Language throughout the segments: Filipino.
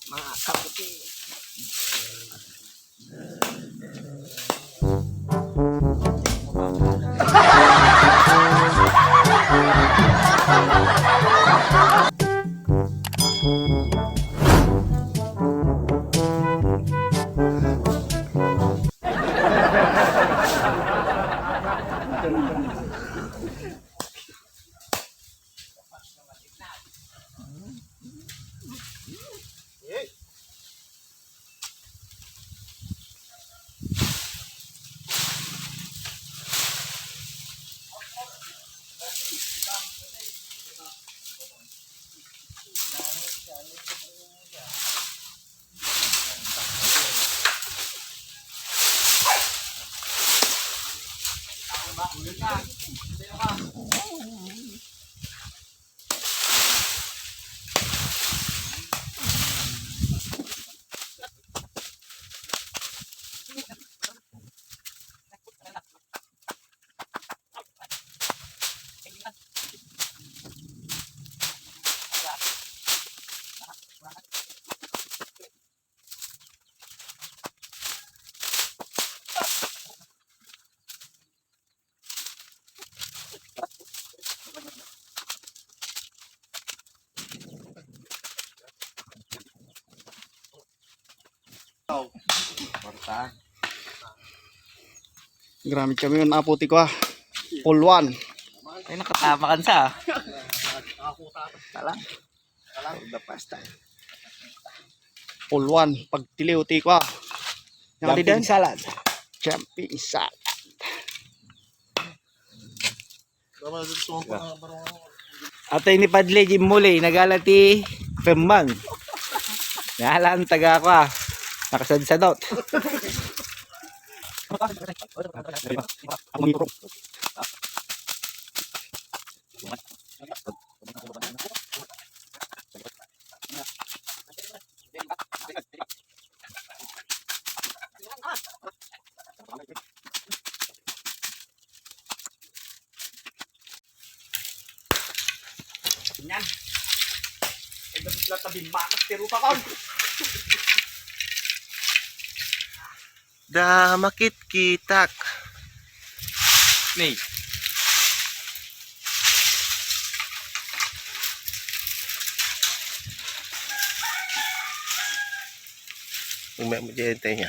mga kabuti. Grabe kami yun, aputi ko ah. Pulwan. Ay, nakatama ka sa. Talang. The pasta. Pulwan. Pagtiliw-ti ko ah. Jumping salad. Jumping salad. Atay ni Padle Jim Muli, nagalati Pemman. Nahalaan taga ko ah. Nakasadsadot. Yan. Ay, dapat sila tabi makas pero pa kon. Da makit kitak. Nih. Umek mo dyan niya.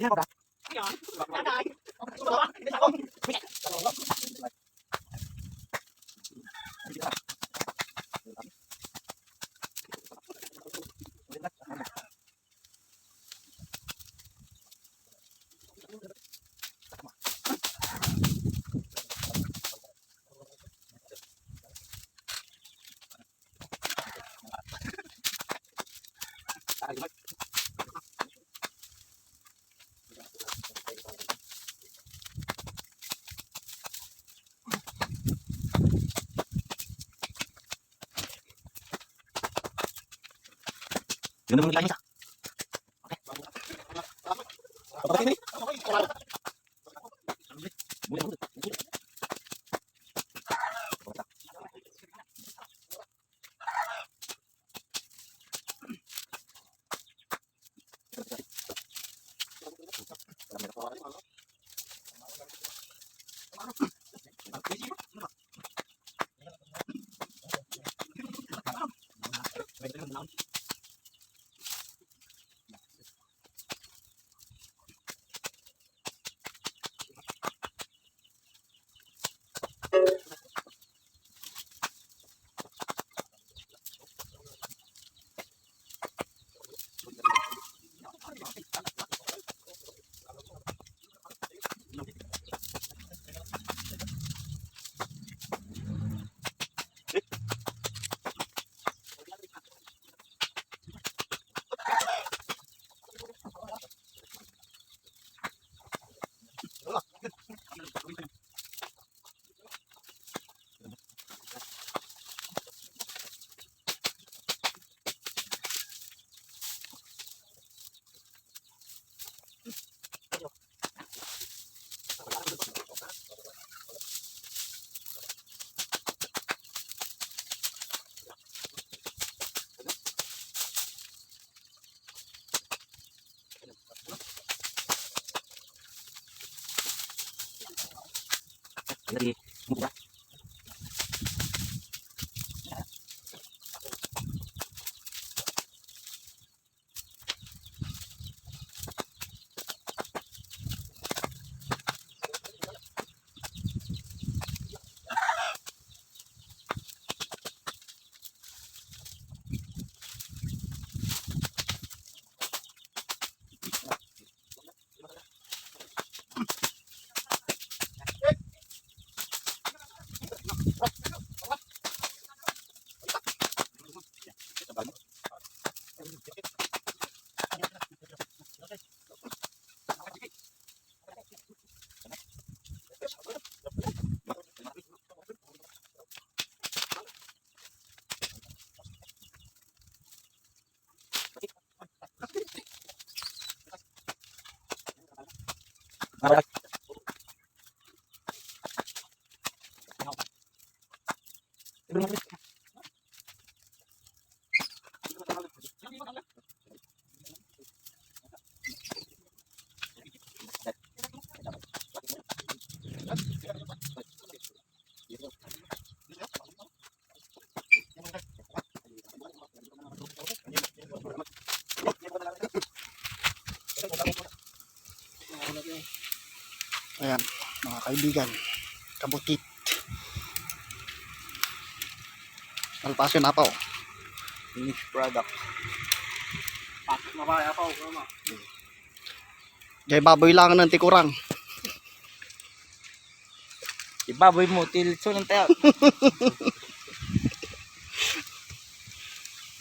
Yun naman yung isa. Jadi, mudah. Ayan, mga kaibigan, kabutit. Alpasyo na po. Finished product. Pasok na ba po, mama? Jay baboy lang ng tikurang. Ibaboy mo, til sunod tayo.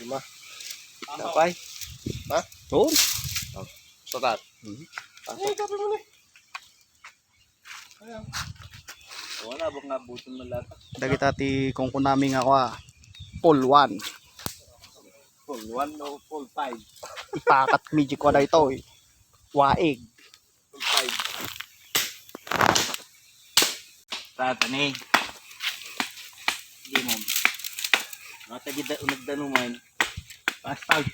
Lima. Tapay. Ha? Oo. Sotat. Ay, kapal mo na. Wala, bak nga buton mo lahat. Dagit ati kung kunami nga ako Pulwan. Full 1 o full 5. Ipakat medyo ko na ito eh. Waig. Full 5. Tatani. Hindi mo. Nakatagid na unag danuman. Pastag.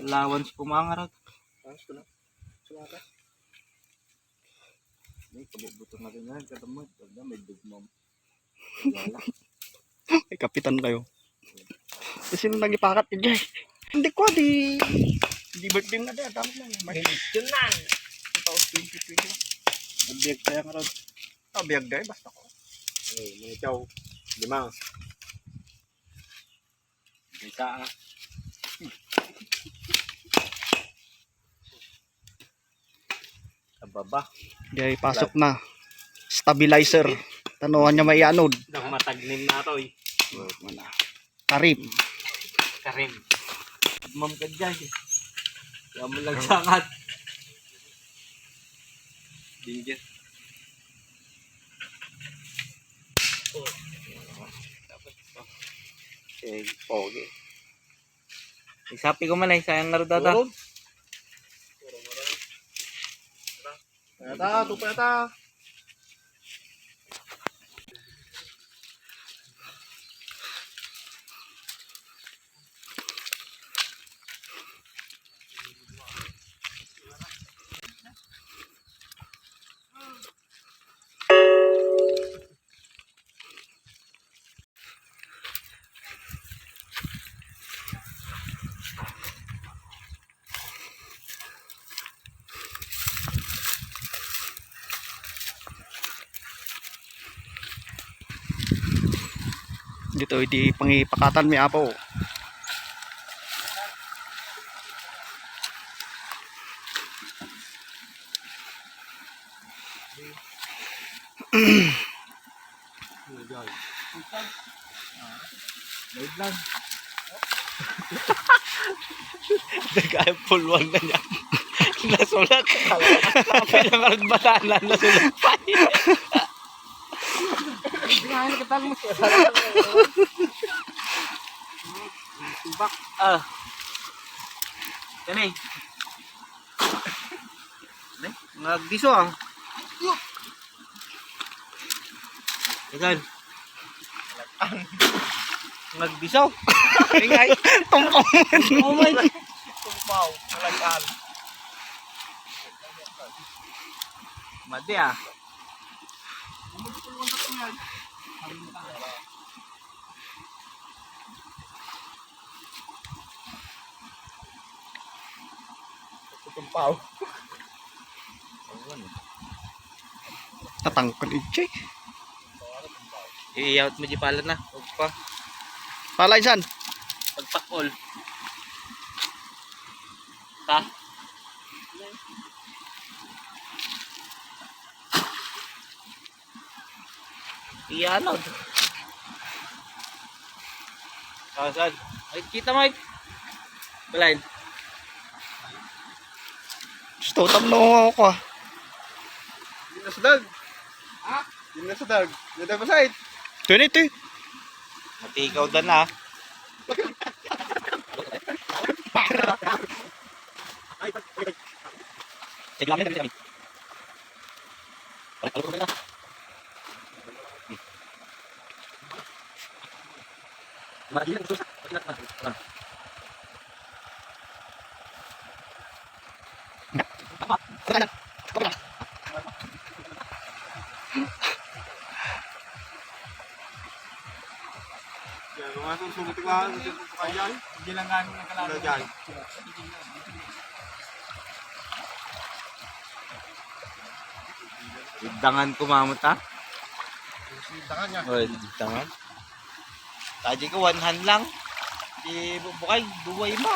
Allowance pumangarag. Sumata. May kabubuto na rin yan. Katamad. May dugmam. Ay, kapitan kayo. Kasi nung nagipakat yun, Jay. Hindi ko, di birthday na din. Dami lang. Yun na. taos 2020 na. Nabiyag kaya nga ron. Biyag day, basta ko. Mga ikaw. 5. Isa nga. Ababa. Jay, pasok na. Stabilizer. Tanuhan niya may anod. Nang matagnim na ito eh. Karib. Karim. Ma'am ka dyan eh. Kaya mo lang sangat. Dingin. Okay. Okay. Isapi ko man ay sayang nga rin dada. Payata, tupayata. Dito iti pangipakatan mi apo. Load lang. Nagkaya pulwan na niya. Nasulat. Kape lang ang batanan. Nasulat pa. Ngayon katang mo. Tubak. Yan eh. Nagdiso ah. Ikan. Nagdiso. Ingay. Tumpaw. Oh my God. Tumpaw. Malagan. Mati ah. Tumpaw. Tatangkol iti. I-out mo di pala na. Huwag pa. Palay san. Pagpakol. Ha? Iyanod. Saan? Ay, kita Mike. Balain. Gusto tamno ako ah. Hindi na sa dag. Ha? Hindi na sa dag. Hindi na sa side. Ito. Mati ikaw dan ah. Sige lang kami. Yan, mga susunod ka. Susunod ka yan. Hindi lang gano'n ng Ano dyan? Dangan kumamot ha? Sintangan niya. Oy, dangan. Taji ko one hand lang. Di bukay duway mo.